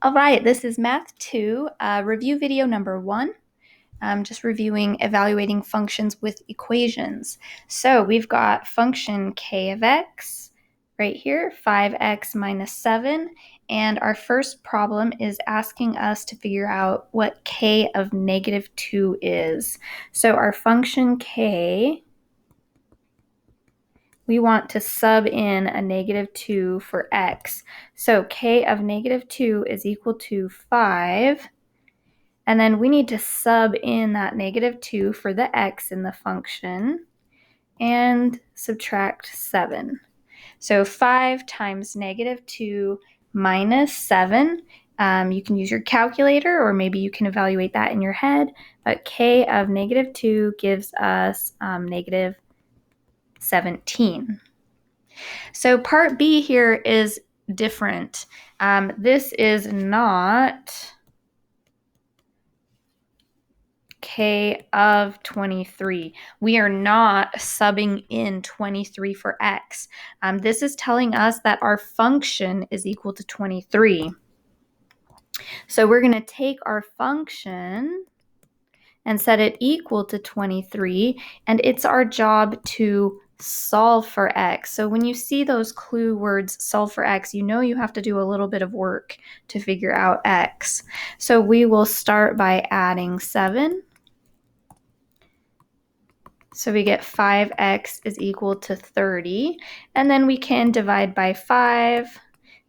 All right, this is Math 2, review video number 1. Just reviewing evaluating functions with equations. So we've got function k of x right here, 5x minus 7. And our first problem is asking us to figure out what k of negative 2 is. So our function k, we want to sub in a negative 2 for x. So k of negative 2 is equal to 5. And then we need to sub in that negative 2 for the x in the function and subtract 7. So 5 times negative 2 minus 7. You can use your calculator, or maybe you can evaluate that in your head. But k of negative 2 gives us negative 17. So part B here is different. This is not k of 23. We are not subbing in 23 for x. This is telling us that our function is equal to 23. So we're going to take our function and set it equal to 23, and it's our job to solve for x. So when you see those clue words, solve for x, you know you have to do a little bit of work to figure out x. So we will start by adding 7. So we get 5x is equal to 30, and then we can divide by 5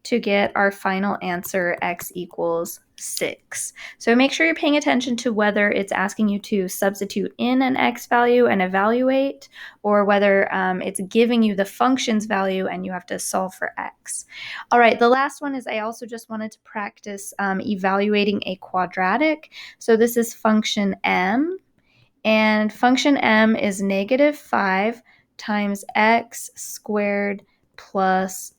to get our final answer, x equals 6. So make sure you're paying attention to whether it's asking you to substitute in an x value and evaluate, or whether it's giving you the function's value and you have to solve for x. All right, the last one is I also just wanted to practice evaluating a quadratic. So this is function m. And function m is negative 5 times x squared plus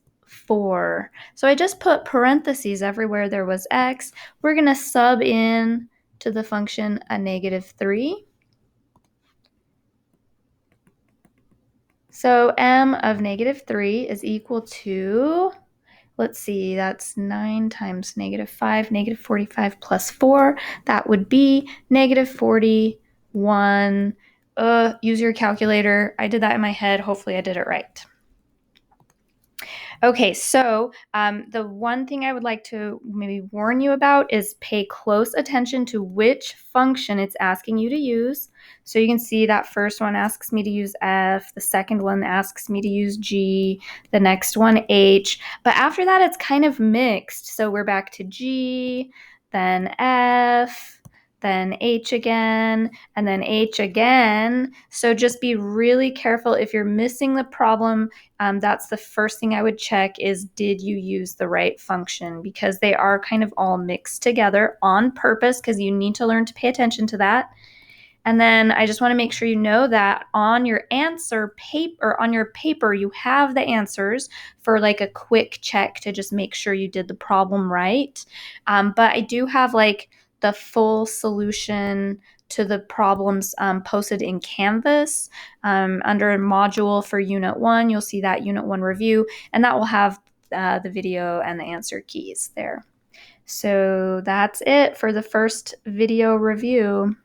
4. So I just put parentheses everywhere there was x. We're going to sub in to the function a negative 3. So m of negative 3 is equal to, let's see, that's 9 times negative 5, negative 45 plus 4. That would be negative 41. Use your calculator. I did that in my head. Hopefully I did it right. Okay, so the one thing I would like to maybe warn you about is pay close attention to which function it's asking you to use. So you can see that first one asks me to use f, the second one asks me to use g, the next one h, but after that it's kind of mixed. So we're back to g, then f, then H again, and then H again. So just be really careful if you're missing the problem. That's the first thing I would check is, did you use the right function? Because they are kind of all mixed together on purpose, because you need to learn to pay attention to that. And then I just want to make sure you know that on your answer paper, on your paper, you have the answers for like a quick check to just make sure you did the problem right. But I do have like the full solution to the problems posted in Canvas under a module for Unit 1. You'll see that Unit 1 review, and that will have the video and the answer keys there. So that's it for the first video review.